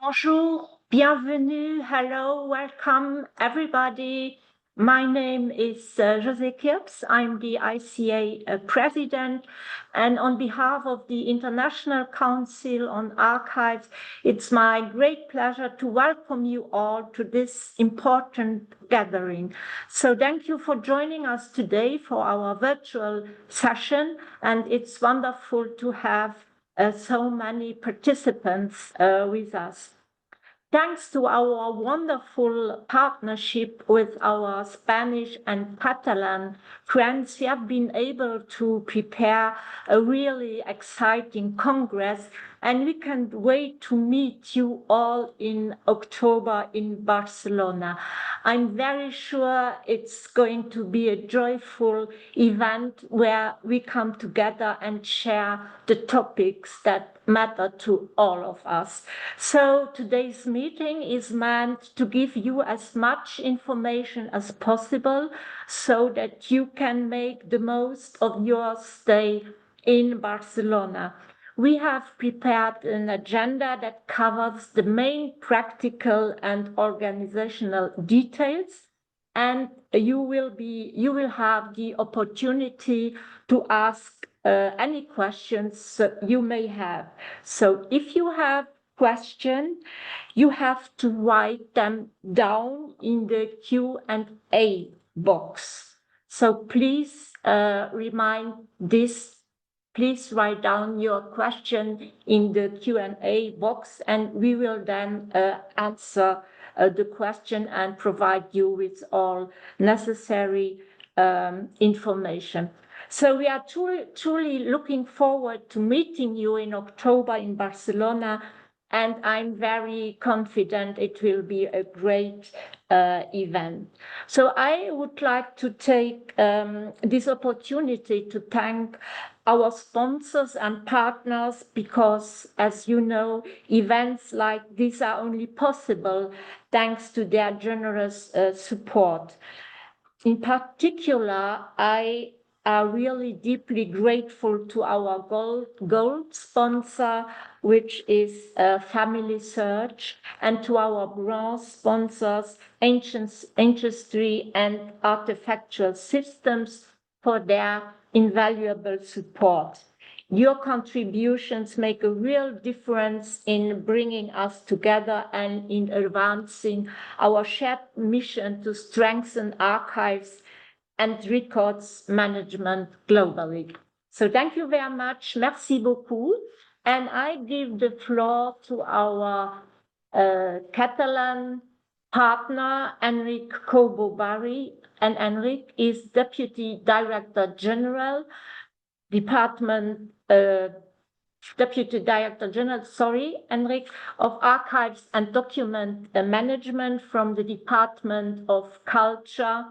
Bonjour, bienvenue, hello, welcome everybody. My name is José Kirps. I'm the ICA president, and on behalf of the International Council on Archives, it's my great pleasure to welcome you all to this important gathering. So thank you for joining us today for our virtual session, and it's wonderful to have so many participants with us. Thanks to our wonderful partnership with our Spanish and Catalan friends, we have been able to prepare a really exciting Congress, and we can't wait to meet you all in October in Barcelona. I'm very sure it's going to be a joyful event where we come together and share the topics that matter to all of us. So today's meeting is meant to give you as much information as possible so that you can make the most of your stay in Barcelona. We have prepared an agenda that covers the main practical and organizational details, and you will have the opportunity to ask any questions you may have. So if you have questions, you have to write them down in the Q&A box. So please remind this. Please write down your question in the Q&A box, and we will then answer the question and provide you with all necessary information. So we are truly looking forward to meeting you in October in Barcelona, and I'm very confident it will be a great event. So I would like to take this opportunity to thank our sponsors and partners, because, as you know, events like this are only possible thanks to their generous support. In particular, I am really deeply grateful to our gold sponsor, which is Family Search, and to our bronze sponsors, Ancestry and Artifactual Systems, for their invaluable support. Your contributions make a real difference in bringing us together and in advancing our shared mission to strengthen archives and records management globally. So thank you very much. Merci beaucoup. And I give the floor to our Catalan partner, Enric Cobo-Barry. And Enric is Deputy Director General, Deputy Director General, Enric, of Archives and Document Management from the Department of Culture,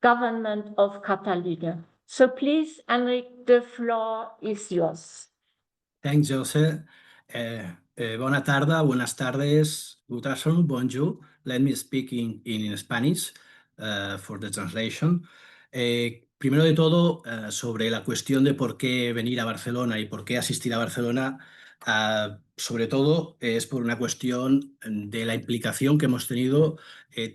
Government of Catalonia. So please, Enric, the floor is yours. Thanks, Jose. Bona tarda, buenas tardes, good afternoon, bonjour. Let me speak in Spanish for the translation. Primero de todo, sobre la cuestión de por qué venir a Barcelona y por qué asistir a Barcelona, sobre todo es por una cuestión de la implicación que hemos tenido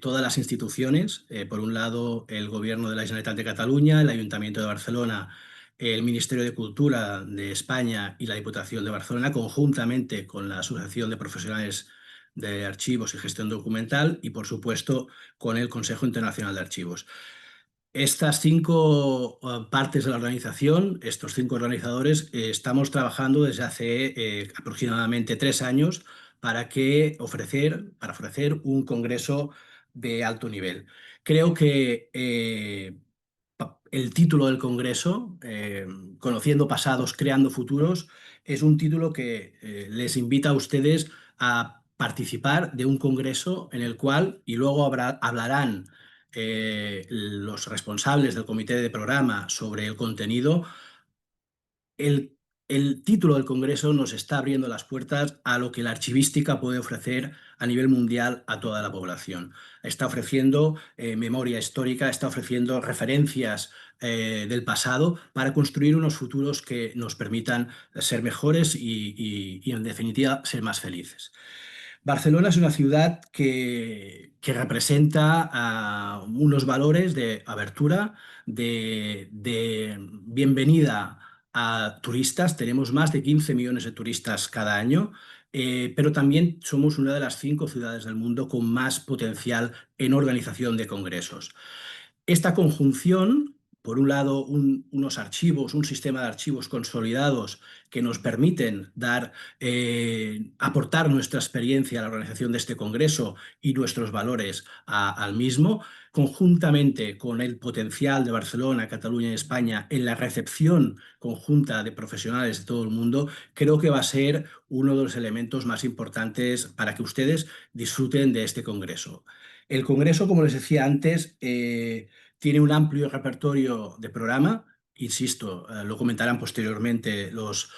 todas las instituciones. Por un lado, el Gobierno de la Generalitat de Cataluña, el Ayuntamiento de Barcelona, el Ministerio de Cultura de España y la Diputación de Barcelona, conjuntamente con la Asociación de Profesionales de Archivos y Gestión Documental y, por supuesto, con el Consejo Internacional de Archivos. Estas 5 partes de la organización, estos 5 organizadores, estamos trabajando desde hace aproximadamente 3 años para ofrecer un congreso de alto nivel. Creo que el título del congreso, Conociendo pasados, creando futuros, es un título que les invita a ustedes a participar de un congreso en el cual, y luego hablarán los responsables del comité de programa sobre el contenido. El título del congreso nos está abriendo las puertas a lo que la archivística puede ofrecer a nivel mundial a toda la población. Está ofreciendo memoria histórica, está ofreciendo referencias del pasado para construir unos futuros que nos permitan ser mejores y en definitiva, ser más felices. Barcelona es una ciudad que representa unos valores de abertura, de bienvenida a turistas. Tenemos más de 15 millones de turistas cada año, pero también somos una de las 5 ciudades del mundo con más potencial en organización de congresos. Esta conjunción, por un lado, unos archivos, un sistema de archivos consolidados que nos permiten aportar nuestra experiencia a la organización de este congreso y nuestros valores al mismo, conjuntamente con el potencial de Barcelona, Cataluña y España en la recepción conjunta de profesionales de todo el mundo, creo que va a ser uno de los elementos más importantes para que ustedes disfruten de este congreso. El congreso, como les decía antes, tiene un amplio repertorio de programa. Insisto, lo comentarán posteriormente los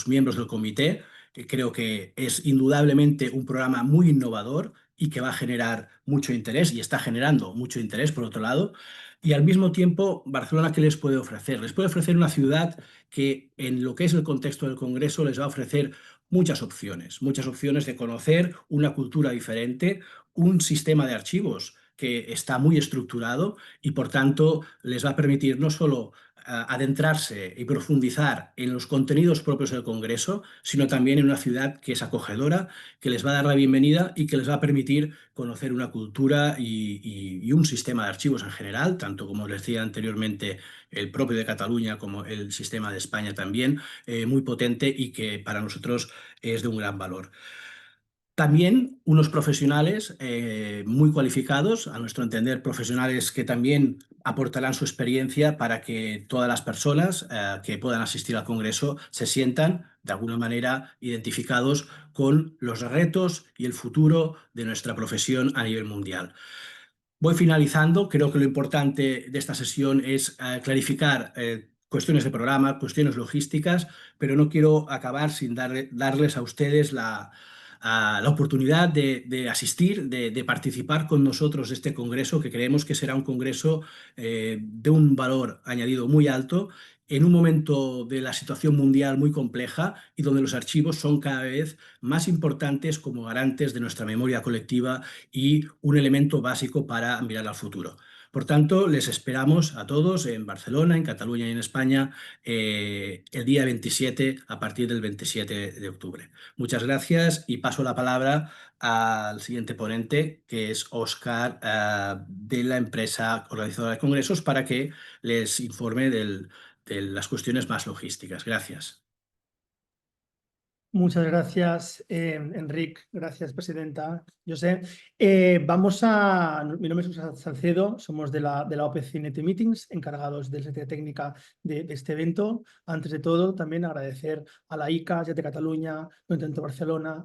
miembros del comité, que creo que es indudablemente un programa muy innovador y que va a generar mucho interés y está generando mucho interés, por otro lado. Y al mismo tiempo, Barcelona, ¿qué les puede ofrecer? Les puede ofrecer una ciudad que en lo que es el contexto del Congreso les va a ofrecer muchas opciones de conocer una cultura diferente, un sistema de archivos que está muy estructurado y por tanto les va a permitir no solo adentrarse y profundizar en los contenidos propios del Congreso, sino también en una ciudad que es acogedora, que les va a dar la bienvenida y que les va a permitir conocer una cultura y un sistema de archivos en general, tanto como les decía anteriormente el propio de Cataluña como el sistema de España también, muy potente y que para nosotros es de un gran valor. También unos profesionales muy cualificados, a nuestro entender, profesionales que también aportarán su experiencia para que todas las personas que puedan asistir al Congreso se sientan, de alguna manera, identificados con los retos y el futuro de nuestra profesión a nivel mundial. Voy finalizando. Creo que lo importante de esta sesión es clarificar cuestiones de programa, cuestiones logísticas, pero no quiero acabar sin darles a ustedes la oportunidad de asistir, de participar con nosotros de este congreso, que creemos que será un congreso de un valor añadido muy alto en un momento de la situación mundial muy compleja y donde los archivos son cada vez más importantes como garantes de nuestra memoria colectiva y un elemento básico para mirar al futuro. Por tanto, les esperamos a todos en Barcelona, en Cataluña y en España el día 27 a partir del 27 de octubre. Muchas gracias y paso la palabra al siguiente ponente, que es Óscar, de la empresa organizadora de congresos, para que les informe de las cuestiones más logísticas. Gracias. Muchas gracias, Enric. Gracias, presidenta. José. Mi nombre es José Salcedo, somos de la OPC Net Meetings, encargados del secretaría técnica de este evento. Antes de todo, también agradecer a la ICA de Cataluña, Ayuntamiento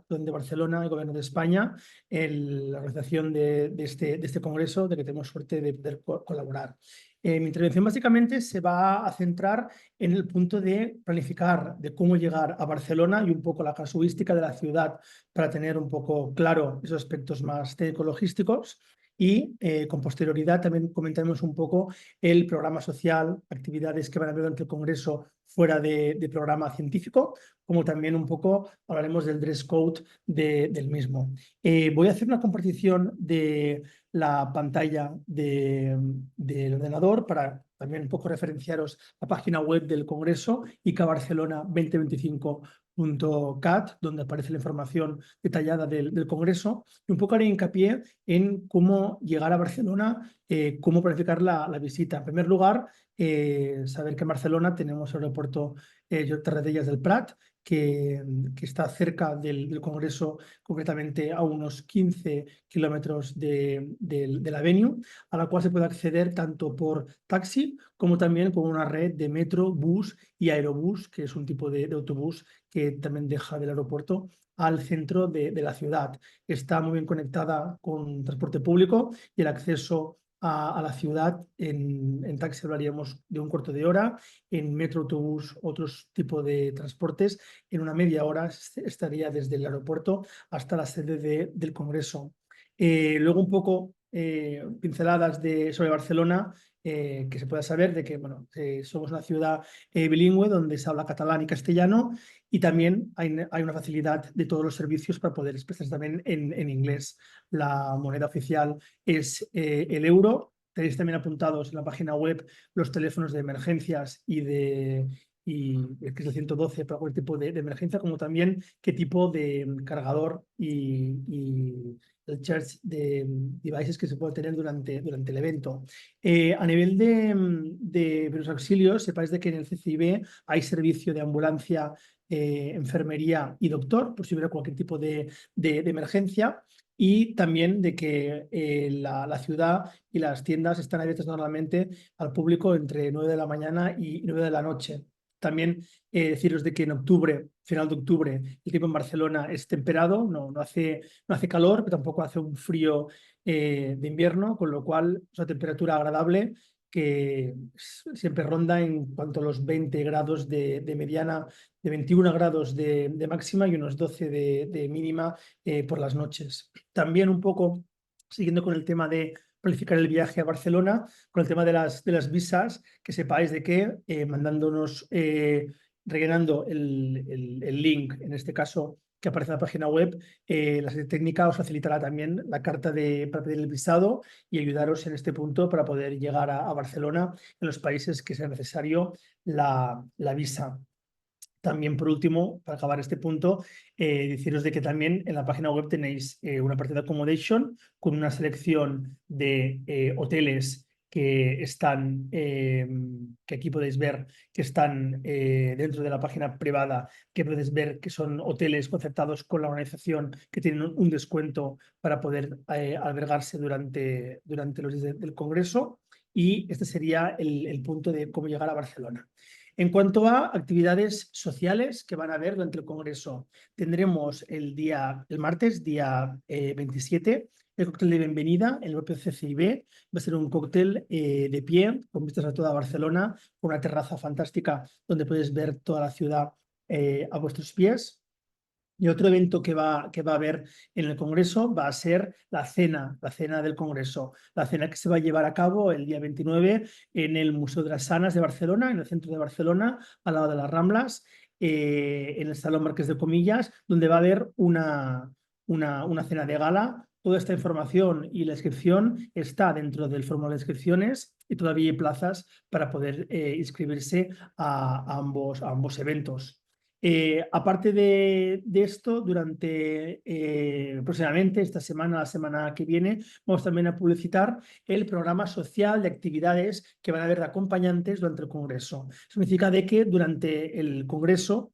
de Barcelona, el Gobierno de España, la organización de este congreso, de que tenemos suerte de poder colaborar. Mi intervención básicamente se va a centrar en el punto de planificar de cómo llegar a Barcelona y un poco la casuística de la ciudad para tener un poco claro esos aspectos más técnico-logísticos. Y con posterioridad también comentaremos un poco el programa social, actividades que van a haber durante el Congreso fuera de programa científico, como también un poco hablaremos del dress code del mismo. Voy a hacer una compartición de la pantalla del ordenador para también un poco referenciaros la página web del Congreso, ICA Barcelona 2025.cat, donde aparece la información detallada del Congreso, y un poco haré hincapié en cómo llegar a Barcelona, cómo planificar la visita. En primer lugar, saber que en Barcelona tenemos el aeropuerto Tarradellas del Prat, que está cerca del Congreso, concretamente a unos 15 kilómetros de la venue, a la cual se puede acceder tanto por taxi como también con una red de metro, bus y aerobús, que es un tipo de autobús que también deja del aeropuerto al centro de la ciudad. Está muy bien conectada con transporte público y el acceso a la ciudad en taxi hablaríamos de un cuarto de hora, en metro, autobús, otros tipos de transportes, en una media hora estaría desde el aeropuerto hasta la sede del Congreso. Luego un poco pinceladas sobre Barcelona. que se pueda saber de que bueno, somos una ciudad bilingüe donde se habla catalán y castellano, y también hay una facilidad de todos los servicios para poder expresarse también en inglés. La moneda oficial es el euro. Tenéis también apuntados en la página web los teléfonos de emergencias y que es el 112 para cualquier tipo de emergencia, como también qué tipo de cargador y el charge de devices que se puede tener durante el evento. A nivel de los auxilios, sepáis de que en el CCIB hay servicio de ambulancia, enfermería y doctor, por si hubiera cualquier tipo de emergencia. Y también de que la ciudad y las tiendas están abiertas normalmente al público entre 9 de la mañana y 9 de la noche. También deciros de que en octubre, final de octubre, el tiempo en Barcelona es temperado, no hace calor, pero tampoco hace un frío de invierno, con lo cual es una temperatura agradable que siempre ronda en cuanto a los 20 grados de mediana, de 21 grados de máxima y unos 12 de mínima por las noches. También un poco, siguiendo con el tema de planificar el viaje a Barcelona, con el tema de las visas, que sepáis de que mandándonos, rellenando el link, en este caso, que aparece en la página web, la sede técnica os facilitará también la carta para pedir el visado y ayudaros en este punto para poder llegar a Barcelona en los países que sea necesario la visa. También, por último, para acabar este punto, deciros de que también en la página web tenéis una parte de accommodation con una selección de hoteles que están, que aquí podéis ver que están dentro de la página privada, que podéis ver que son hoteles concertados con la organización que tienen un descuento para poder albergarse durante los días del Congreso. Y este sería el punto de cómo llegar a Barcelona. En cuanto a actividades sociales que van a haber durante el Congreso, tendremos el martes, día 27, el cóctel de bienvenida en el propio CCIB. Va a ser un cóctel de pie, con vistas a toda Barcelona, con una terraza fantástica donde puedes ver toda la ciudad a vuestros pies. Y otro evento que va a haber en el Congreso va a ser la cena del Congreso. La cena que se va a llevar a cabo el día 29 en el Museo de las Sanas de Barcelona, en el centro de Barcelona, al lado de las Ramblas, en el Salón Marqués de Comillas, donde va a haber una cena de gala. Toda esta información y la inscripción está dentro del formulario de inscripciones y todavía hay plazas para poder inscribirse a ambos eventos. Aparte de esto, durante próximamente, esta semana, la semana que viene, vamos también a publicitar el programa social de actividades que van a haber de acompañantes durante el Congreso. Significa de que durante el Congreso,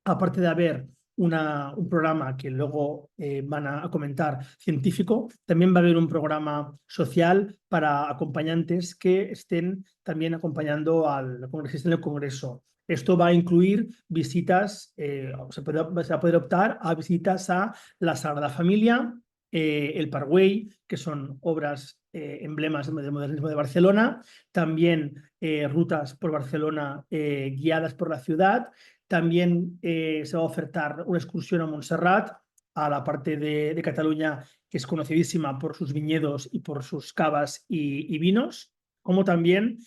aparte de haber un programa que luego van a comentar científico, también va a haber un programa social para acompañantes que estén también acompañando al congresista en el Congreso. Esto va a incluir visitas, se va a poder optar a visitas a la Sagrada Familia, el Pourquoi, que son obras, emblemas del modernismo de Barcelona, también rutas por Barcelona guiadas por la ciudad. También se va a ofertar una excursión a Montserrat, a la parte de Cataluña que es conocidísima por sus viñedos y por sus cavas y vinos, como también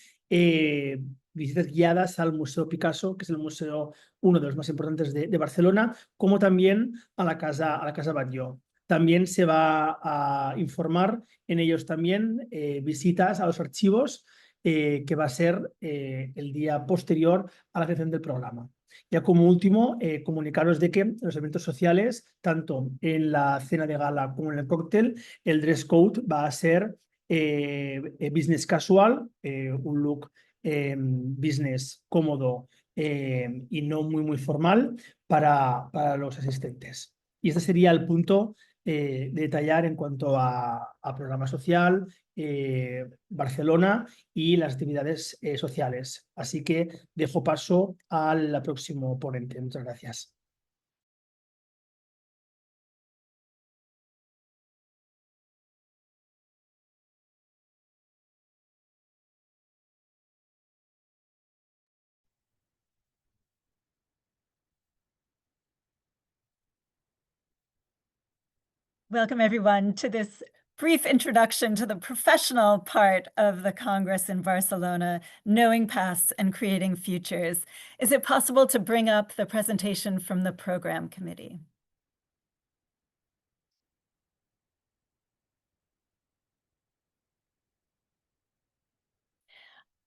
visitas guiadas al Museo Picasso, que es el museo, uno de los más importantes de Barcelona, como también a la Casa Batlló. También se va a informar en ellos también visitas a los archivos, que va a ser el día posterior a la creación del programa. Ya como último, comunicaros de que los eventos sociales, tanto en la cena de gala como en el cóctel, el dress code va a ser business casual, un look business cómodo y no muy formal para los asistentes. Y este sería el punto de detallar en cuanto a programa social, Barcelona y las actividades sociales. Así que dejo paso al próximo ponente. Muchas gracias. Welcome everyone to this brief introduction to the professional part of the Congress in Barcelona, knowing pasts and creating futures. Is it possible to bring up the presentation from the program committee?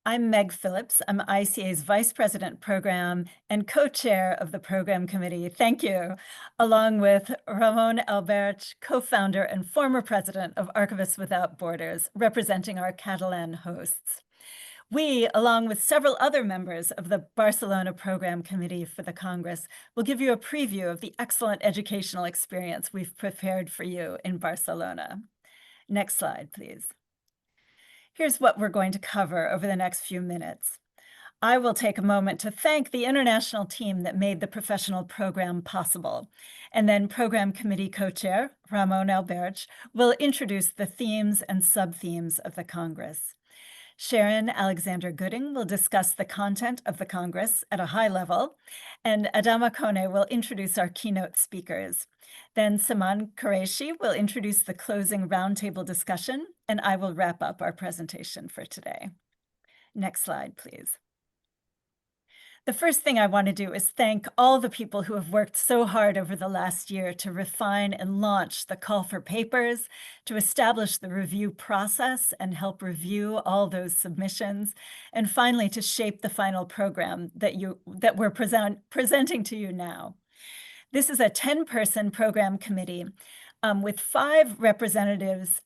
I'm Meg Phillips. I'm ICA's Vice President Program and co-chair of the Program Committee. Thank you. Along with Ramon Albert, co-founder and former president of Archivists Without Borders, representing our Catalan hosts. We, along with several other members of the Barcelona Program Committee for the Congress, will give you a preview of the excellent educational experience we've prepared for you in Barcelona. Next slide, please. Here's what we're going to cover over the next few minutes. I will take a moment to thank the international team that made the professional program possible. And then Program Committee Co-Chair, Ramon Alberch, will introduce the themes and sub-themes of the Congress. Sharon Alexander Gooding will discuss the content of the Congress at a high level, and Adama Kone will introduce our keynote speakers. Then Saman Qureshi will introduce the closing roundtable discussion, and I will wrap up our presentation for today. Next slide, please. The first thing I want to do is thank all the people who have worked so hard over the last year to refine and launch the call for papers, to establish the review process and help review all those submissions, and finally to shape the final program that we're presenting to you now. This is a 10-person program committee with 5 representatives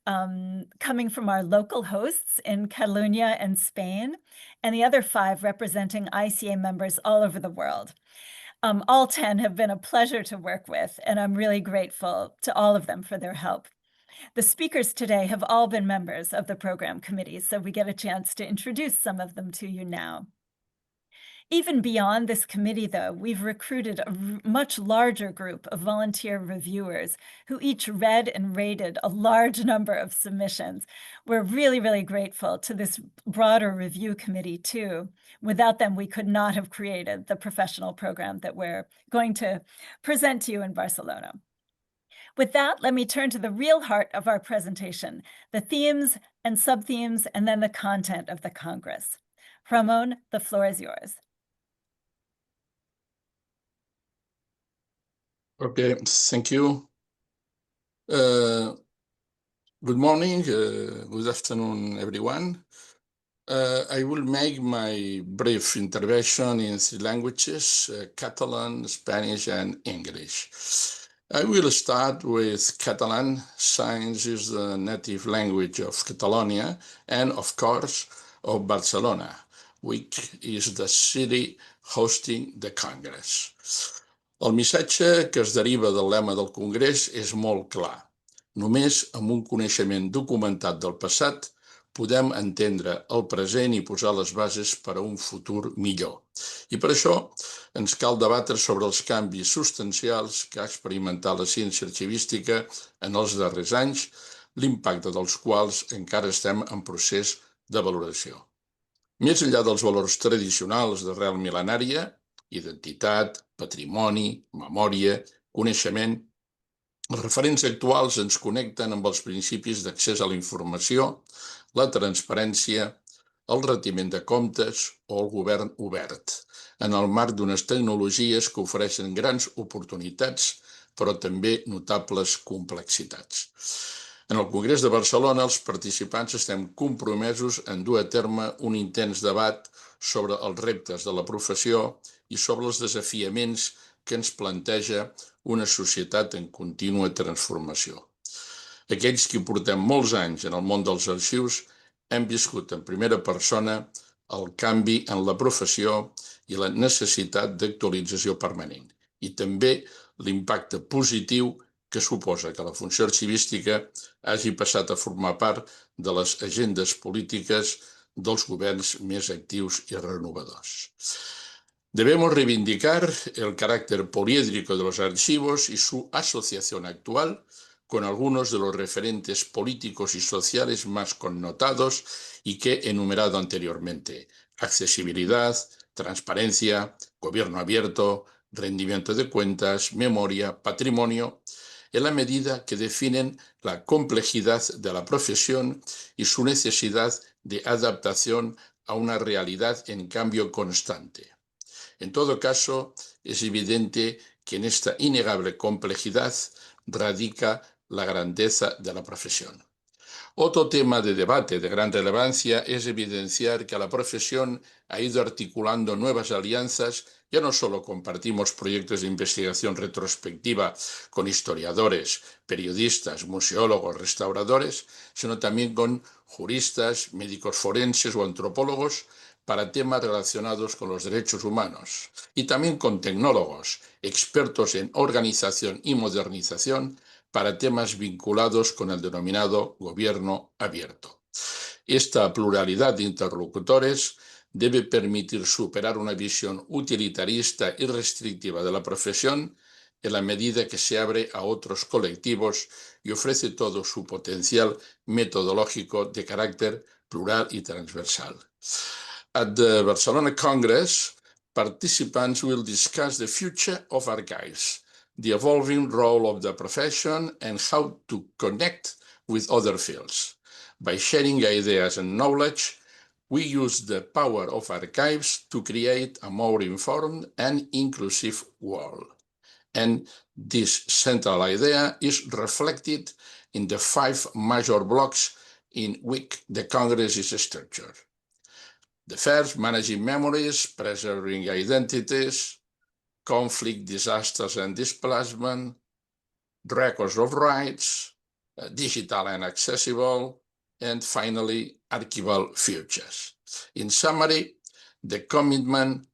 coming from our local hosts in Catalonia and Spain, and the other 5 representing ICA members all over the world. All 10 have been a pleasure to work with, and I'm really grateful to all of them for their help. The speakers today have all been members of the program committee, so we get a chance to introduce some of them to you now. Even beyond this committee, though, we've recruited a much larger group of volunteer reviewers who each read and rated a large number of submissions. We're really, really grateful to this broader review committee, too. Without them, we could not have created the professional program that we're going to present to you in Barcelona. With that, let me turn to the real heart of our presentation, the themes and sub-themes, and then the content of the Congress. Ramon, the floor is yours. Okay, thank you. Good morning, good afternoon, everyone. I will make my brief intervention in 3 languages, Catalan, Spanish, and English. I will start with Catalan, since it's the native language of Catalonia and, of course, of Barcelona, which is the city hosting the Congress. El missatge que es deriva del lema del Congrés és molt clar. Només amb un coneixement documentat del passat podem entendre el present i posar les bases per a un futur millor. I per això ens cal debatre sobre els canvis substancials que ha experimentat la ciència arxivística en els darrers anys, l'impacte dels quals encara estem en procés de valoració. Més enllà dels valors tradicionals d'arrel mil·lenària, identitat, patrimoni, memòria, coneixement, els referents actuals ens connecten amb els principis d'accés a la informació, la transparència, el retiment de comptes o el govern obert, en el marc d'unes tecnologies que ofereixen grans oportunitats, però també notables complexitats. En el Congrés de Barcelona, els participants estem compromesos en dur a terme un intens debat sobre els reptes de la professió i sobre els desafiaments que ens planteja una societat en contínua transformació. Aquells que portem molts anys en el món dels arxius hem viscut en primera persona el canvi en la professió i la necessitat d'actualització permanent, i també l'impacte positiu que suposa que la funció arxivística hagi passat a formar part de les agendes polítiques dels governs més actius y renovadors. Debemos reivindicar el carácter poliédrico de los archivos y su asociación actual con algunos de los referentes políticos y sociales más connotados y que he enumerado anteriormente: accesibilidad, transparencia, gobierno abierto, rendimiento de cuentas, memoria, patrimonio. en la medida que definen la complejidad de la profesión y su necesidad de adaptación a una realidad en cambio constante. En todo caso, es evidente que en esta innegable complejidad radica la grandeza de la profesión. Otro tema de debate de gran relevancia es evidenciar que la profesión ha ido articulando nuevas alianzas. Ya no solo compartimos proyectos de investigación retrospectiva con historiadores, periodistas, museólogos, restauradores, sino también con juristas, médicos forenses o antropólogos para temas relacionados con los derechos humanos, y también con tecnólogos, expertos en organización y modernización, para temas vinculados con el denominado gobierno abierto. Esta pluralidad de interlocutores debe permitir superar una visión utilitarista y restrictiva de la profesión en la medida que se abre a otros colectivos y ofrece todo su potencial metodológico de carácter plural y transversal. At the Barcelona Congress, participants will discuss the future of archives, the evolving role of the profession, and how to connect with other fields. By sharing ideas and knowledge, we use the power of archives to create a more informed and inclusive world. And this central idea is reflected in the 5 major blocks in which the Congress is structured. The first, managing memories, preserving identities, conflict, disasters and displacement, records of rights, digital and accessible, and finally, archival futures. In summary, the commitment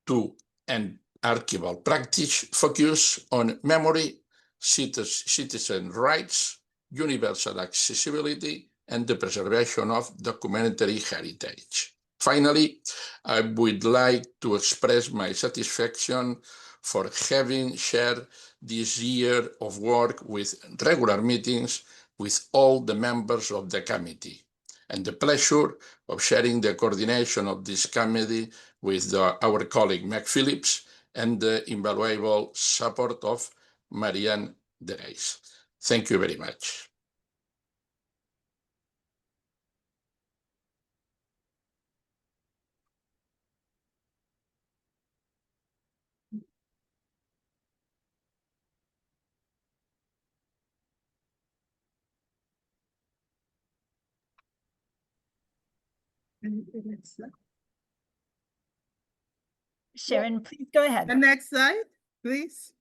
to an archival practice focus on memory, citizen rights, universal accessibility, and the preservation of documentary heritage. Finally, I would like to express my satisfaction for having shared this year of work with regular meetings with all the members of the committee, and the pleasure of sharing the coordination of this committee with our colleague Meg Phillips and the invaluable support of Marianne Dereis. Thank you very much. Sharon, please go ahead. The next slide, please.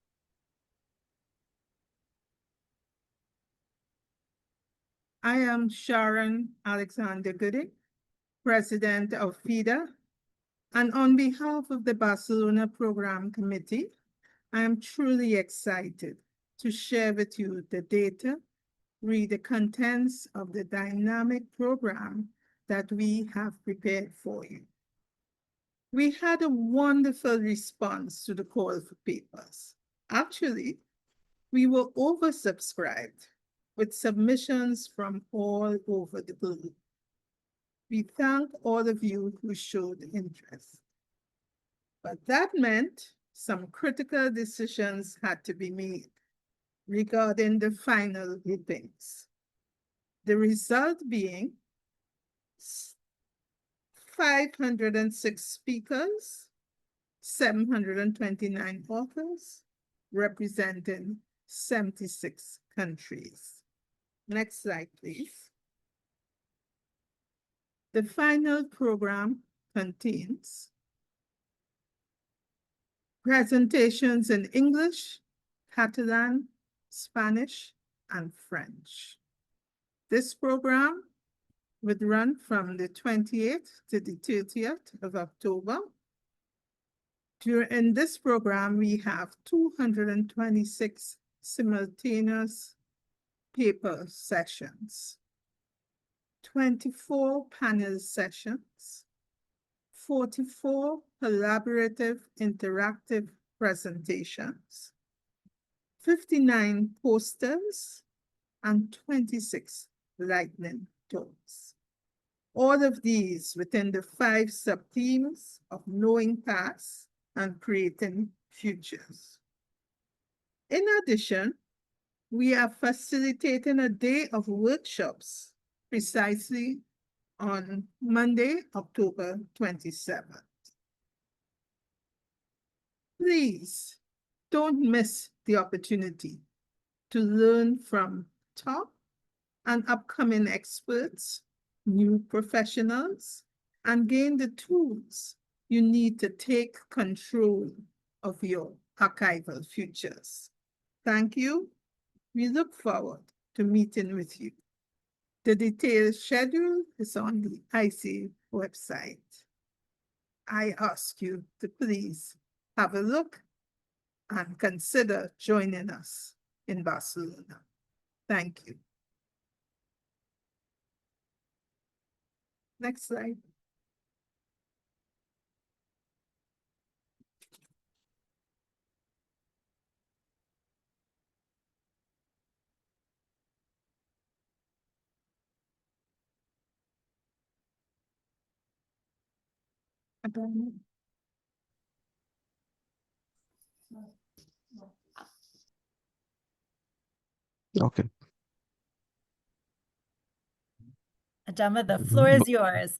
I am Sharon Alexander Gooding, President of FIDA, and on behalf of the Barcelona Program Committee, I am truly excited to share with you the data, read the contents of the dynamic program that we have prepared for you. We had a wonderful response to the call for papers. Actually, we were oversubscribed with submissions from all over the globe. We thank all of you who showed interest. But that meant some critical decisions had to be made regarding the final groupings. The result being 506 speakers, 729 authors, representing 76 countries. Next slide, please. The final program contains presentations in English, Catalan, Spanish, and French. This program would run from the 28th to the 30th of October. During this program, we have 226 simultaneous paper sessions, 24 panel sessions, 44 collaborative interactive presentations, 59 posters, and 26 lightning talks. All of these within the 5 sub-themes of knowing past and creating futures. In addition, we are facilitating a day of workshops precisely on Monday, October 27th. Please don't miss the opportunity to learn from top and upcoming experts, new professionals, and gain the tools you need to take control of your archival futures. Thank you. We look forward to meeting with you. The detailed schedule is on the ICA website. I ask you to please have a look and consider joining us in Barcelona. Thank you. Next slide. Okay. Adama, the floor is yours.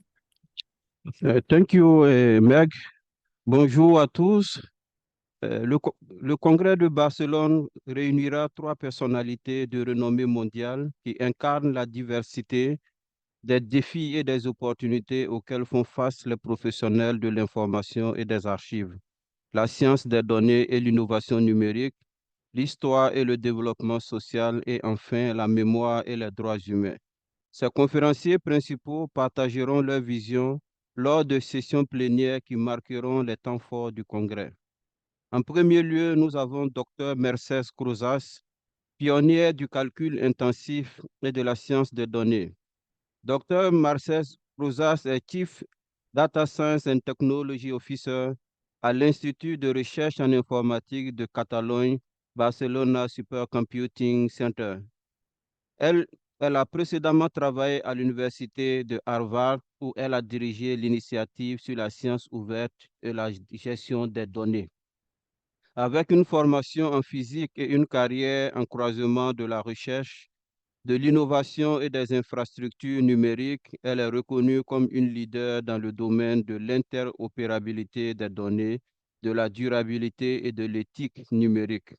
Thank you, Meg. Bonjour à tous. Le congrès de Barcelone réunira 3 personnalités de renommée mondiale qui incarnent la diversité des défis et des opportunités auxquels font face les professionnels de l'information et des archives, la science des données et l'innovation numérique, l'histoire et le développement social et enfin la mémoire et les droits humains. Ces conférenciers principaux partageront leur vision lors de sessions plénières qui marqueront les temps forts du congrès. En premier lieu, nous avons Dr Mercedes Cruzas, pionnière du calcul intensif et de la science des données. Dr Mercedes Cruzas est Chief Data Science and Technology Officer à l'Institut de recherche en informatique de Catalogne, Barcelona Supercomputing Center. Elle a précédemment travaillé à l'Université de Harvard où elle a dirigé l'initiative sur la science ouverte et la gestion des données. Avec une formation en physique et une carrière en croisement de la recherche, de l'innovation et des infrastructures numériques, elle est reconnue comme une leader dans le domaine de l'interopérabilité des données, de la durabilité et de l'éthique numérique.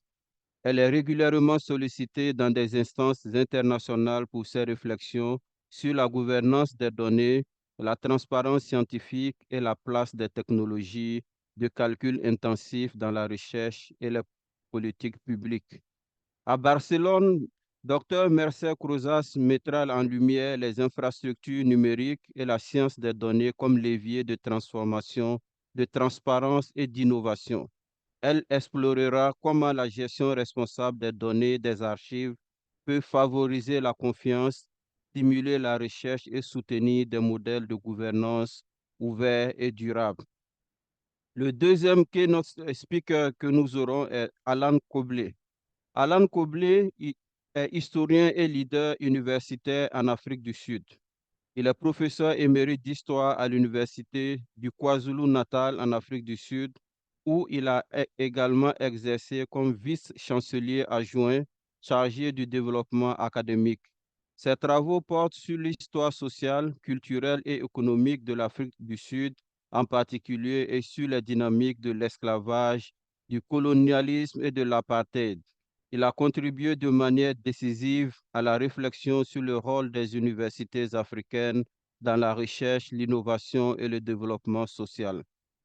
Elle est régulièrement sollicitée dans des instances internationales pour ses réflexions sur la gouvernance des données, la transparence scientifique et la place des technologies de calcul intensif dans la recherche et les politiques publiques. À Barcelone, Dr Mercedes Cruzas mettra en lumière les infrastructures numériques et la science des données comme levier de transformation, de transparence et d'innovation. Elle explorera comment la gestion responsable des données des archives peut favoriser la confiance, stimuler la recherche et soutenir des modèles de gouvernance ouverts et durables. Le deuxième keynote speaker que nous aurons est Alan Cobley. Alan Cobley est historien et leader universitaire en Afrique du Sud. Il est professeur émérite d'histoire à l'Université du KwaZulu-Natal en Afrique du Sud, où il a également exercé comme vice-chancelier adjoint chargé du développement académique. Ses travaux portent sur l'histoire sociale, culturelle et économique de l'Afrique du Sud, en particulier, et sur les dynamiques de l'esclavage, du colonialisme et de l'apartheid. Il a contribué de manière décisive à la réflexion sur le rôle des universités africaines dans la recherche, l'innovation et le développement social.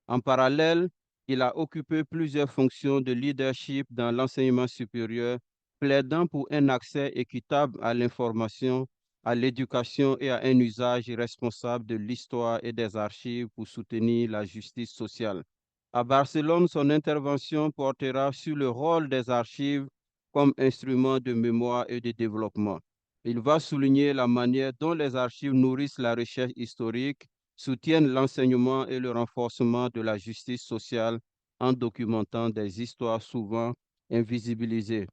En parallèle, il a occupé plusieurs fonctions de leadership dans l'enseignement supérieur, plaidant pour un accès équitable à l'information, à l'éducation et à un usage responsable de l'histoire et des archives pour soutenir la justice sociale. À Barcelone, son intervention portera sur le rôle des archives comme instrument de mémoire et de développement. Il va souligner la manière dont les archives nourrissent la recherche historique, soutiennent l'enseignement et le renforcement de la justice sociale en documentant des histoires souvent invisibilisées.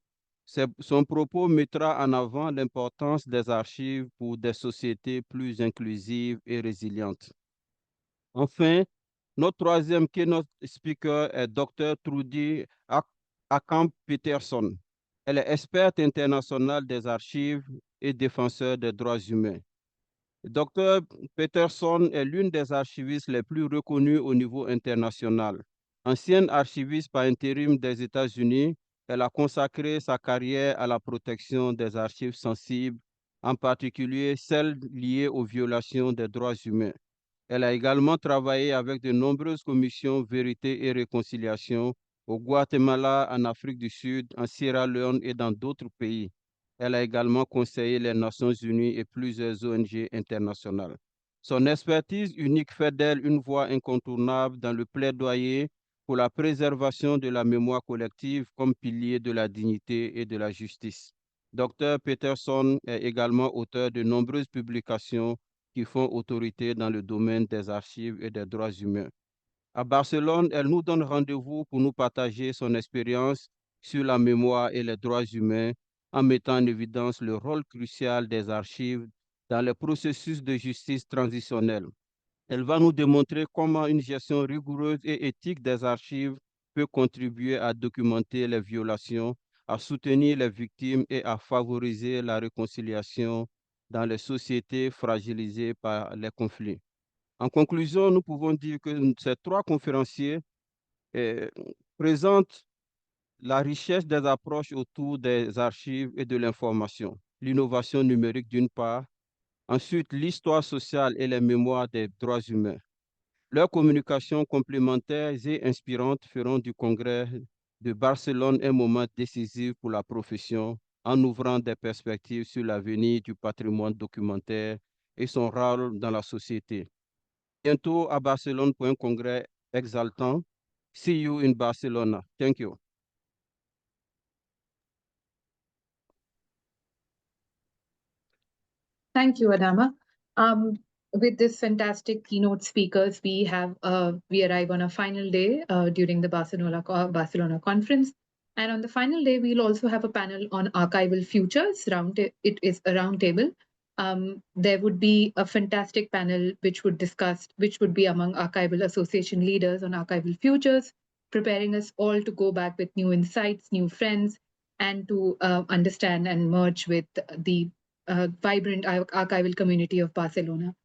Son propos mettra en avant l'importance des archives pour des sociétés plus inclusives et résilientes. Enfin, notre troisième keynote speaker est Dr. Trudy Akamp-Peterson. Elle est experte internationale des archives et défenseur des droits humains. Dr. Peterson est l'une des archivistes les plus reconnues au niveau international. Ancienne archiviste par intérim des États-Unis, elle a consacré sa carrière à la protection des archives sensibles, en particulier celles liées aux violations des droits humains. Elle a également travaillé avec de nombreuses commissions Vérité et Réconciliation au Guatemala, en Afrique du Sud, en Sierra Leone et dans d'autres pays. Elle a également conseillé les Nations Unies et plusieurs ONG internationales. Son expertise unique fait d'elle une voix incontournable dans le plaidoyer pour la préservation de la mémoire collective comme pilier de la dignité et de la justice. Dr. Peterson est également auteur de nombreuses publications qui font autorité dans le domaine des archives et des droits humains. À Barcelone, elle nous donne rendez-vous pour nous partager son expérience sur la mémoire et les droits humains en mettant en évidence le rôle crucial des archives dans les processus de justice transitionnelle. Elle va nous démontrer comment une gestion rigoureuse et éthique des archives peut contribuer à documenter les violations, à soutenir les victimes et à favoriser la réconciliation dans les sociétés fragilisées par les conflits. En conclusion, nous pouvons dire que ces trois conférenciers présentent la richesse des approches autour des archives et de l'information, l'innovation numérique d'une part, ensuite l'histoire sociale et les mémoires des droits humains. Leurs communications complémentaires et inspirantes feront du congrès de Barcelone un moment décisif pour la profession en ouvrant des perspectives sur l'avenir du patrimoine documentaire et son rôle dans la société. Bientôt à Barcelone pour un congrès exaltant. See you in Barcelona. Thank you. Thank you, Adama. With this fantastic keynote speakers, we arrive on a final day during the Barcelona conference. And on the final day, we'll also have a panel on archival futures. It is a roundtable. There would be a fantastic panel which would be among archival association leaders on archival futures, preparing us all to go back with new insights, new friends, and to understand and merge with the vibrant archival community of Barcelona.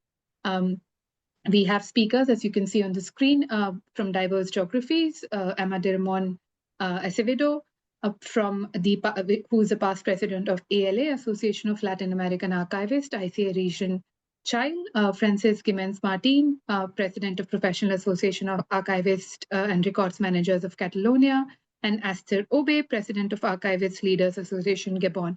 We have speakers, as you can see on the screen, from diverse geographies. Emma de Ramon Acevedo, who is a past president of ALA, Association of Latin American Archivists, ICA Region Chile. Francis Giménez Martin, president of Professional Association of Archivists and Records Managers of Catalonia, and Aster Obe, president of Archivists Leaders Association Gabon.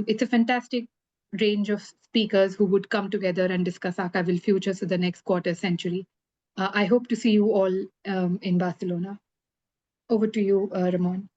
It's a fantastic range of speakers who would come together and discuss archival futures of the next quarter century. I hope to see you all in Barcelona. Over to you, Ramon.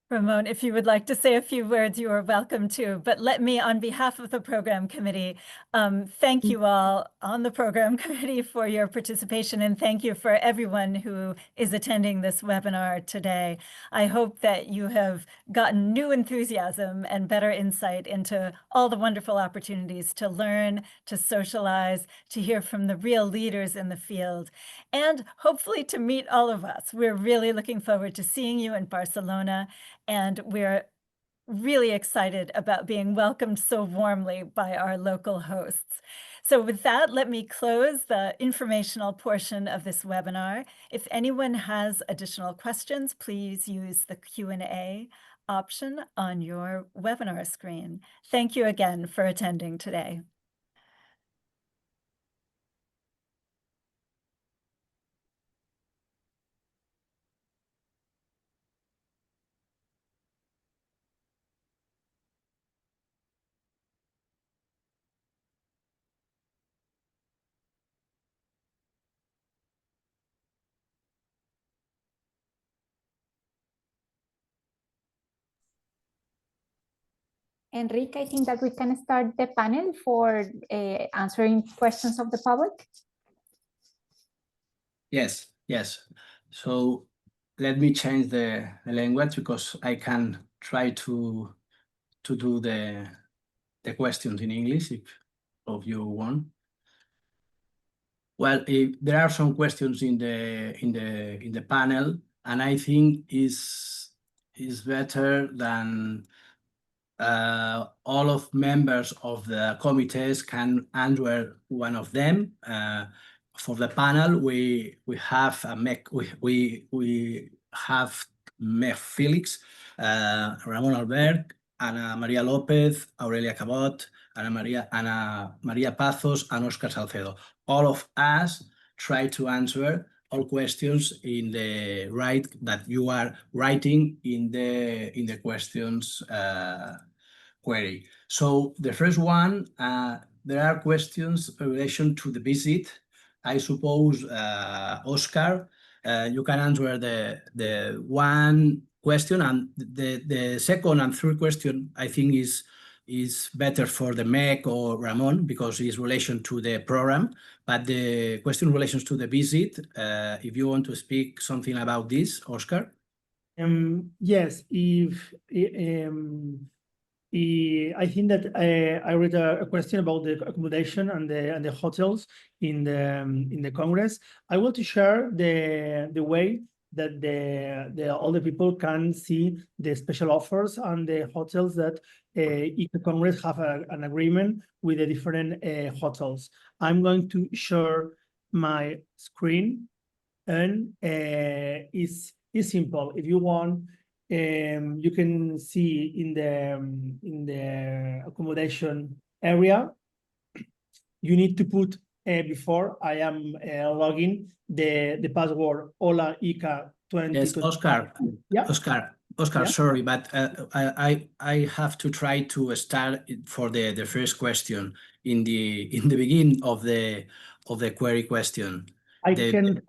Ramon, if you would like to say a few words, you are welcome to. But let me, on behalf of the program committee, thank you all on the program committee for your participation, and thank you for everyone who is attending this webinar today. I hope that you have gotten new enthusiasm and better insight into all the wonderful opportunities to learn, to socialize, to hear from the real leaders in the field, and hopefully to meet all of us. We're really looking forward to seeing you in Barcelona, and we're really excited about being welcomed so warmly by our local hosts. So with that, let me close the informational portion of this webinar. If anyone has additional questions, please use the Q&A option on your webinar screen. Thank you again for attending today. Enrique, I think that we can start the panel for answering questions of the public. Yes. So let me change the language because I can try to do the questions in English if you want. Well, there are some questions in the panel, and I think is better than all of members of the committees can answer one of them. For the panel, we have Felix, Ramon Albert, Ana Maria López, Aurelia Cabot, Ana Maria Pazos, and Oscar Salcedo. All of us try to answer all questions in the right that you are writing in the questions query. So the first one, there are questions in relation to the visit. I suppose, Oscar, you can answer the one question, and the second and third question, I think, is better for the Meg or Ramon because it's relation to the program. But the question in relation to the visit, if you want to speak something about this, Oscar. Yes, I think that I read a question about the accommodation and the hotels in the Congress. I want to share the way that all the people can see the special offers and the hotels that ICA Congress have an agreement with the different hotels. I'm going to share my screen, and it's simple. If you want, you can see in the accommodation area, you need to put before I am logging the password Hola ICA 20. Yes, Oscar. Yeah. Oscar, Yeah. sorry, but I have to try to start for the first question in the beginning of the query question. I can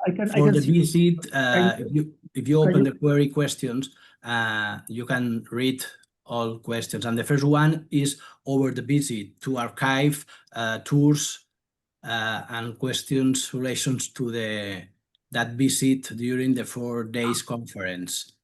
the see. visit, if you open the query questions, you can read all questions. And the first one is over the visit to archive, tours, and questions relations to that visit during the 4 days conference.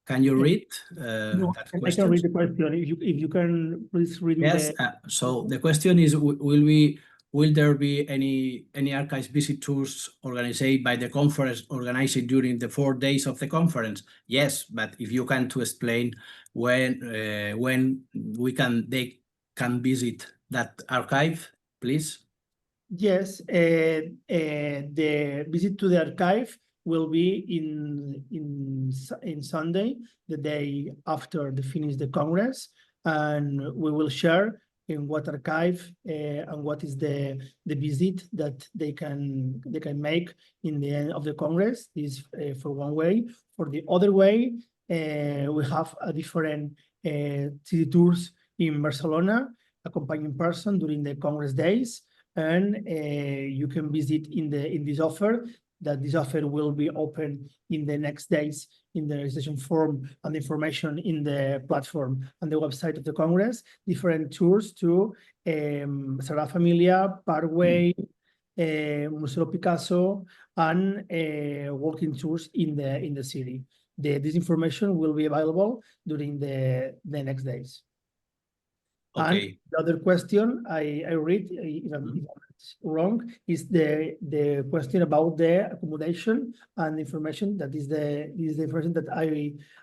Can you read No, that I question? can read the question. If you can please read me. Yes. So the question is, will there be any archives visit tours organized by the conference organized during the 4 days of the conference? Yes, but if you can to explain when they can visit that archive, please. Yes, the visit to the archive will be in Sunday, the day after the finish the Congress, and we will share in what archive and what is the visit that they can make in the end of the Congress. This for one way. For the other way, we have a different city tours in Barcelona, accompanying person during the Congress days. And you can visit in this offer, that this offer will be open in the next days in the registration form and information in the platform and the website of the Congress, different tours to Sagrada Familia, Parkway, Museo Picasso, and walking tours in the city. This information will be available during the next days. Okay. And the other question I read, if I'm wrong, is the question about the accommodation and information. That is the information that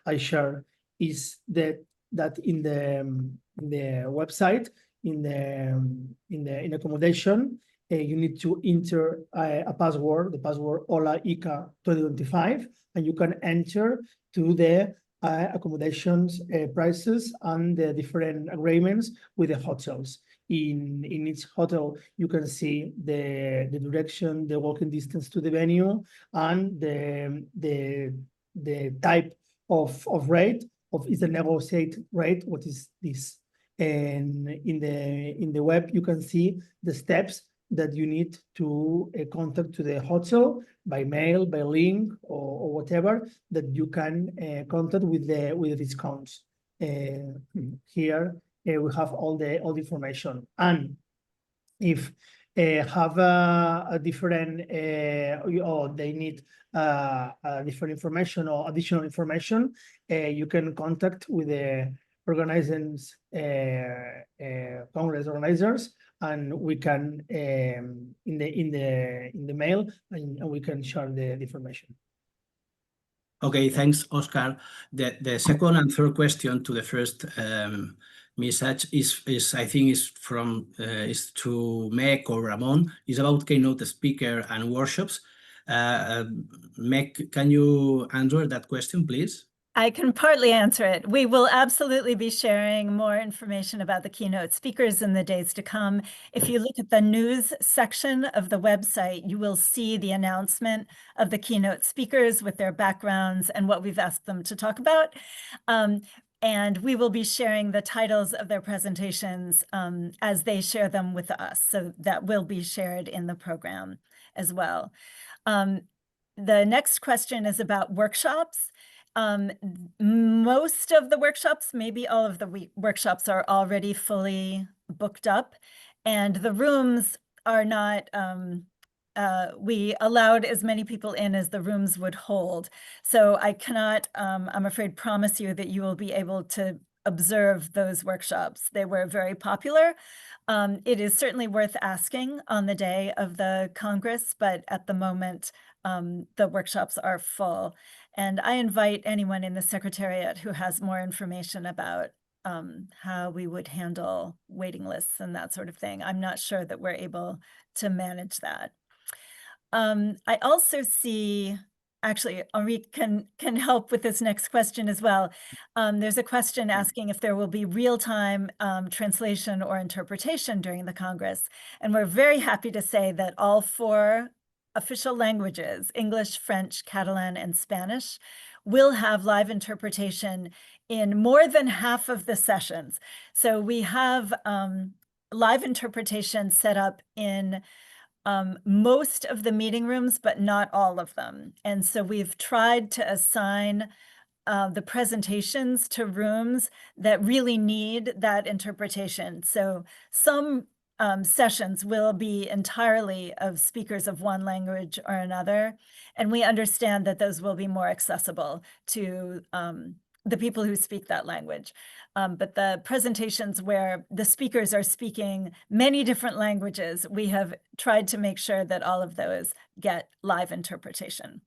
I share. Is that in the website in accommodation, you need to enter a password, the password Hola ICA 2025, and you can enter to the accommodations prices and the different agreements with the hotels. In each hotel, you can see the direction, the walking distance to the venue, and the type of rate is a negotiated rate. What is this? And in the web, you can see the steps that you need to contact to the hotel by mail, by link, or whatever that you can contact with the discounts. Here we have all the information. And if have a different or they need different information or additional information, you can contact with the organizations, Congress organizers, and we can in the mail, and we can share the information. Okay, thanks, Oscar. The second and third question to the first message is I think is to Meg or Ramon. Is about keynote speaker and workshops. Meg, can you answer that question, please? I can partly answer it. We will absolutely be sharing more information about the keynote speakers in the days to come. If you look at the news section of the website, you will see the announcement of the keynote speakers with their backgrounds and what we've asked them to talk about. And we will be sharing the titles of their presentations as they share them with us. So that will be shared in the program as well. The next question is about workshops. Most of the workshops, maybe all of the workshops, are already fully booked up, and the rooms are not, we allowed as many people in as the rooms would hold. So I cannot, I'm afraid, promise you that you will be able to observe those workshops. They were very popular. It is certainly worth asking on the day of the Congress, but at the moment, the workshops are full. And I invite anyone in the Secretariat who has more information about how we would handle waiting lists and that sort of thing. I'm not sure that we're able to manage that. I also see, actually, Henri can help with this next question as well. There's a question asking if there will be real-time translation or interpretation during the Congress. And we're very happy to say that all 4 official languages, English, French, Catalan, and Spanish, will have live interpretation in more than half of the sessions. So we have live interpretation set up in most of the meeting rooms, but not all of them. And so we've tried to assign the presentations to rooms that really need that interpretation. So some sessions will be entirely of speakers of one language or another, and we understand that those will be more accessible to the people who speak that language. But the presentations where the speakers are speaking many different languages, we have tried to make sure that all of those get live interpretation.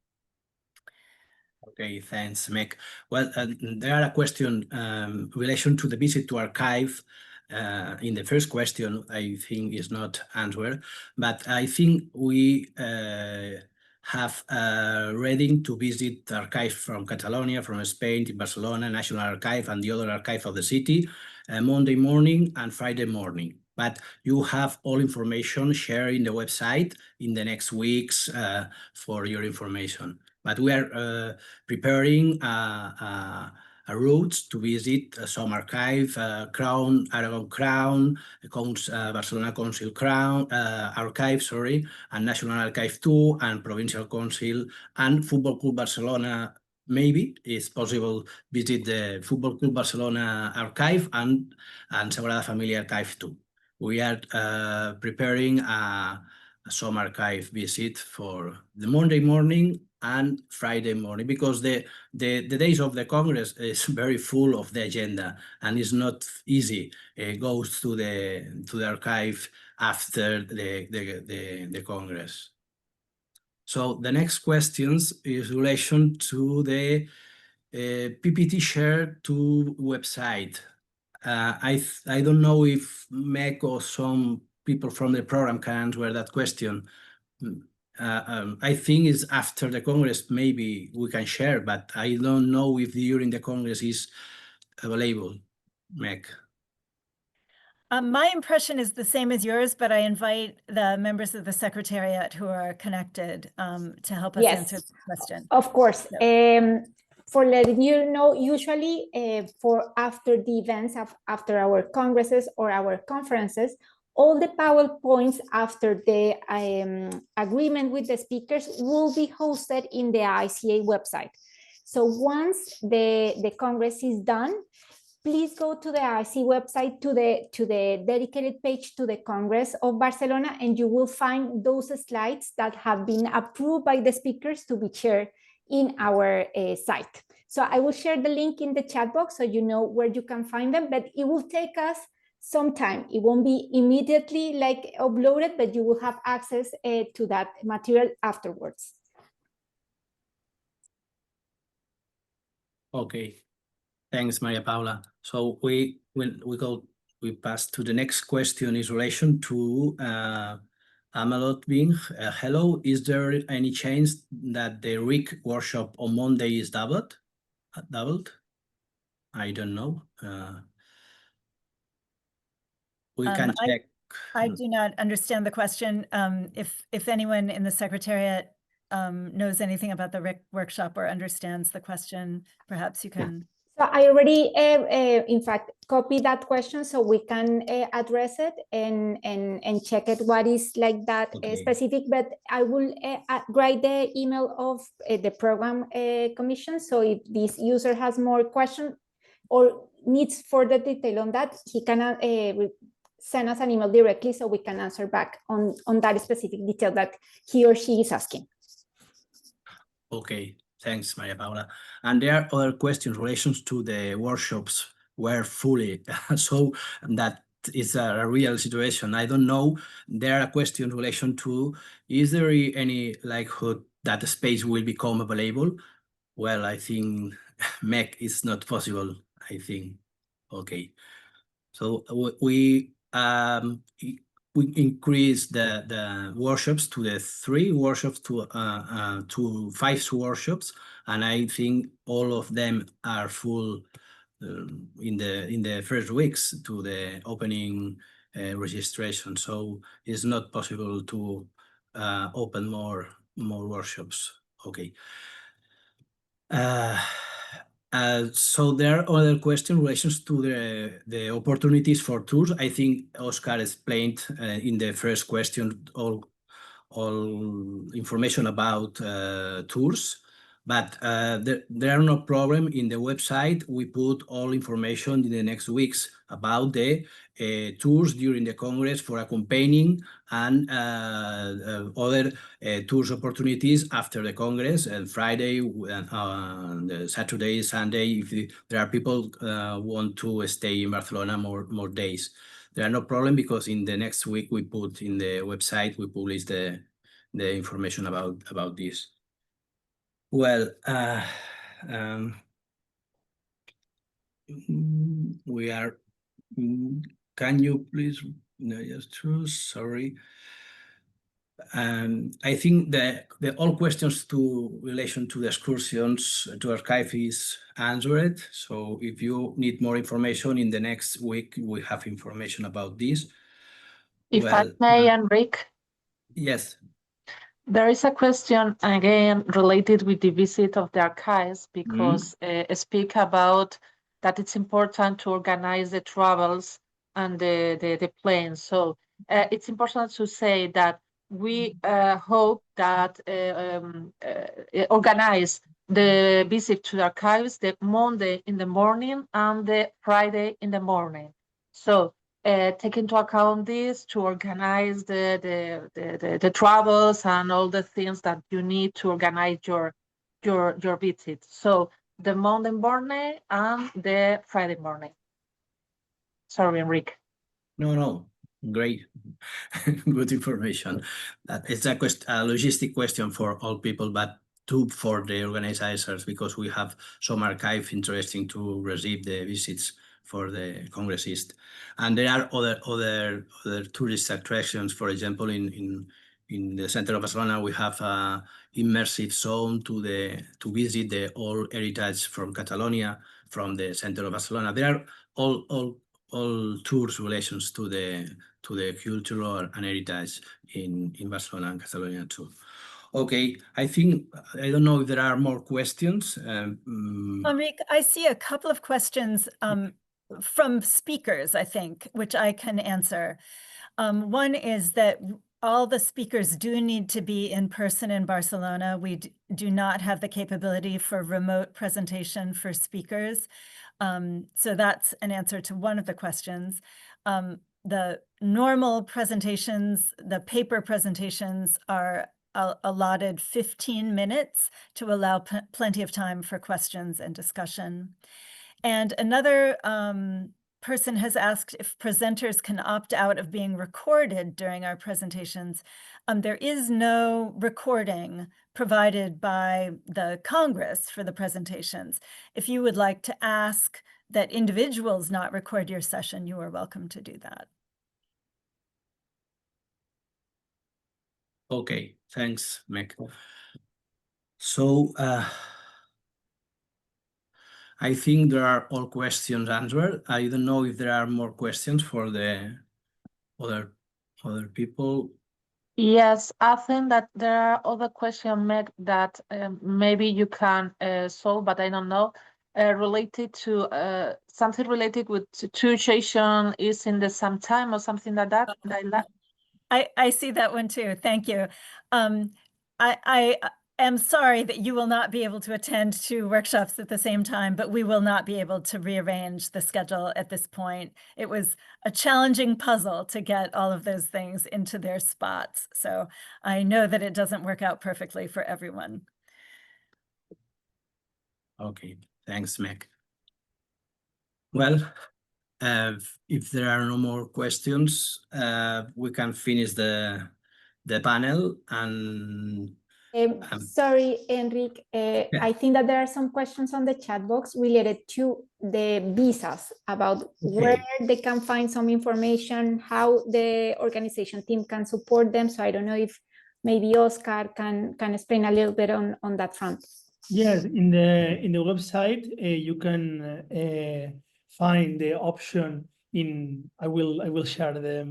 Okay, thanks, Meg. Well, there are a question in relation to the visit to archive. In the first question, I think is not answered, but I think we have ready to visit archives from Catalonia, from Spain, Barcelona, National Archive, and the other archive of the city, Monday morning and Friday morning. But you have all information shared in the website in the next weeks for your information. But we are preparing a route to visit some archive, Crown, Aragon Crown, Barcelona Council Crown, Archive, sorry, and National Archive 2, and Provincial Council, and Football Club Barcelona. Maybe it's possible visit the Football Club Barcelona archive and Sagrada Familia Archive 2. We are preparing some archive visit for the Monday morning and Friday morning, because the days of the Congress is very full of the agenda, and it's not easy. It goes to the archive after the Congress. So the next questions is in relation to the PPT share to website. I don't know if Meg or some people from the program can answer that question. I think it's after the Congress, maybe we can share, but I don't know if during the Congress is available, Meg. My impression is the same as yours, but I invite the members of the Secretariat who are connected to help us answer the question. Of course. So. For letting you know, usually for after the events, after our congresses or our conferences, all the PowerPoints after the agreement with the speakers will be hosted in the ICA website. So once the Congress is done, please go to the ICA website, to the dedicated page to the Congress of Barcelona, and you will find those slides that have been approved by the speakers to be shared in our site. So I will share the link in the chat box so you know where you can find them, but it will take us some time. It won't be immediately like uploaded, but you will have access to that material afterwards. Okay, thanks, Maria Paula. So we pass to the next question in relation to Amelot Bing. Hello, is there any chance that the RIC workshop on Monday is doubled? I don't know. We can check. I do not understand the question. If anyone in the Secretariat knows anything about the RIC workshop or understands the question, perhaps you can. So I already, in fact, copied that question so we can address it and check it what is like that specific, but I will write the email of the program commission. So if this user has more questions or needs further detail on that, he can send us an email directly so we can answer back on that specific detail that he or she is asking. Okay. Thanks, Maria Paula. And there are other questions in relation to the workshops were fully, so that is a real situation. I don't know. There are questions in relation to, is there any likelihood that the space will become available? Well, I think MEC is not possible, I think. Okay. So we increase the workshops to the 3 workshops to 5 workshops, and I think all of them are full in the first weeks to the opening registration. So it's not possible to open more workshops. Okay. So there are other questions in relation to the opportunities for tours. I think Oscar explained in the first question all information about tours, but there are no problem in the website. We put all information in the next weeks about the tours during the Congress for accompanying and other tours opportunities after the Congress and Friday, and Saturday, Sunday, if there are people want to stay in Barcelona more days. There are no problem because in the next week we put in the website, we publish the information about this. Well, we are, can you please, no, just true, sorry. I think the all questions to relation to the excursions to archive is answered. So if you need more information in the next week, we have information about this. If I may, Enrique. Yes. There is a question again related with the visit of the archives because speak about that it's important to organize the travels and the planes. So it's important to say that we hope that organize the visit to the archives the Monday in the morning and the Friday in the morning. So take into account this to organize the travels and all the things that you need to organize your visit. So the Monday morning and the Friday morning. Sorry, Enrique. No, great. Good information. It's a logistic question for all people, but too for the organizers, because we have some archive interesting to receive the visits for the congressist. And there are other tourist attractions. For example, in the center of Barcelona, we have a immersive zone to visit the old heritage from Catalonia, from the center of Barcelona. There are all tours relations to the cultural and heritage in Barcelona and Catalonia too. Okay, I don't know if there are more questions. Enrique, I see a couple of questions from speakers, I think, which I can answer. One is that all the speakers do need to be in person in Barcelona. We do not have the capability for remote presentation for speakers. So that's an answer to one of the questions. The normal presentations, the paper presentations are allotted 15 minutes to allow plenty of time for questions and discussion. And another person has asked if presenters can opt out of being recorded during our presentations. There is no recording provided by the Congress for the presentations. If you would like to ask that individuals not record your session, you are welcome to do that. Okay, thanks, Meg. So I think there are all questions answered. I don't know if there are more questions for the other people. Yes, I think that there are other questions, Meg, that maybe you can solve, but I don't know, related to something related with situation is in the same time or something like that. I see that one too. Thank you. I am sorry that you will not be able to attend 2 workshops at the same time, but we will not be able to rearrange the schedule at this point. It was a challenging puzzle to get all of those things into their spots. So I know that it doesn't work out perfectly for everyone. Okay, thanks, Meg. Well, if there are no more questions, we can finish the panel. And sorry, Enrique, I think that there are some questions on the chat box related to the visas, about where they can find some information, how the organization team can support them. So I don't know if maybe Oscar can explain a little bit on that front. Yes, in the website you can find the option in. I will share the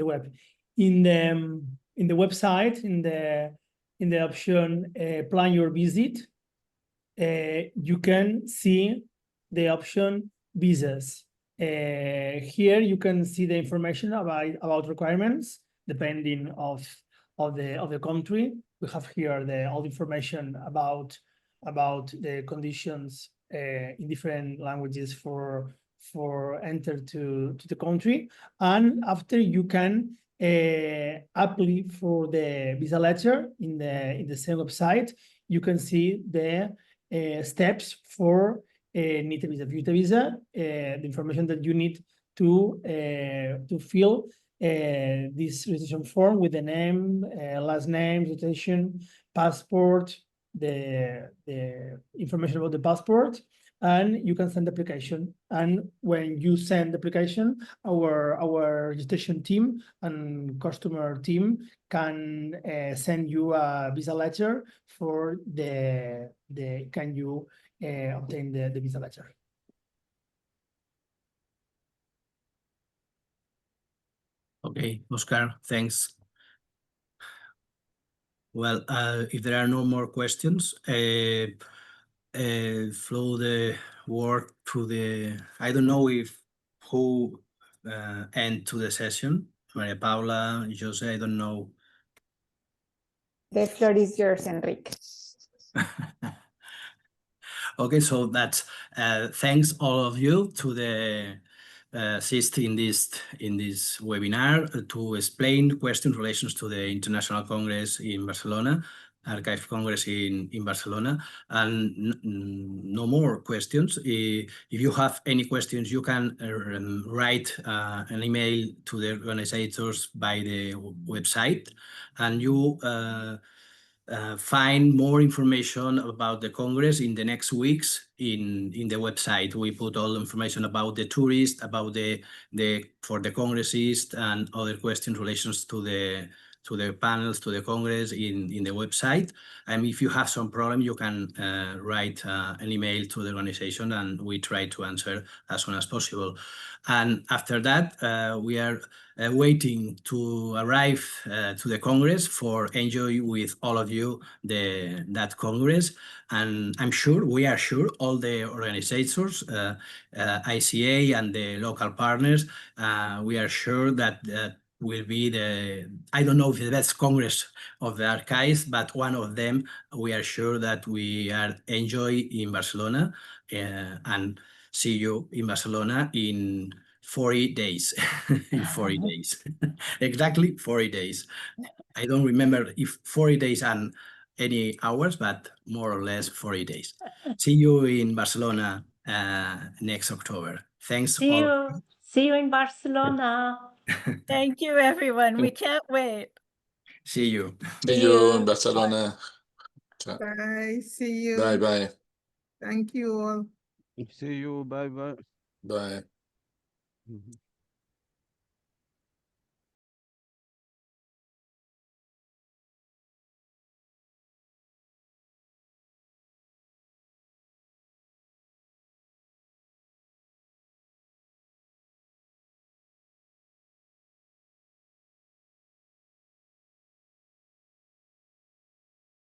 web in the website in the option plan your visit. You can see the option visas. Here you can see the information about requirements depending of the country. We have here all the information about the conditions in different languages for enter to the country, and after you can apply for the visa letter in the same website. You can see the steps for need a visa, the information that you need to fill this registration form with the name, last name, citation, passport, the information about the passport, and you can send the application. And when you send the application, our registration team and customer team can send you a visa letter for can you obtain the visa letter. Okay, Oscar, thanks. Well, if there are no more questions, flow the word to the, I don't know who end to the session, Maria Paula, Jose, I don't know. The floor is yours, Enrique. Okay, so that's thanks all of you to the assist in this webinar to explain questions relations to the International Congress in Barcelona, Archive Congress in Barcelona, and no more questions. If you have any questions, you can write an email to the organizers by the website, and you find more information about the Congress in the next weeks in the website. We put all the information about the tourists, about for the Congressists, and other questions relations to the panels, to the Congress in the website. And if you have some problem, you can write an email to the organization, and we try to answer as soon as possible. And after that, we are waiting to arrive to the Congress for enjoy with all of you that Congress. And we are sure, all the organizers, ICA and the local partners, we are sure that will be I don't know if the best Congress of the archives, but one of them. We are sure that we are enjoy in Barcelona, and see you in Barcelona in 40 days. In 40 days. Exactly 40 days. I don't remember if 40 days and any hours, but more or less 40 days. See you in Barcelona next October. Thanks See all. you. See you in Barcelona. Thank you, everyone. We can't wait. See you. See you in Barcelona. Ciao. Bye. See you. Bye bye. Thank you all. See you. Bye bye. Bye. Mhm.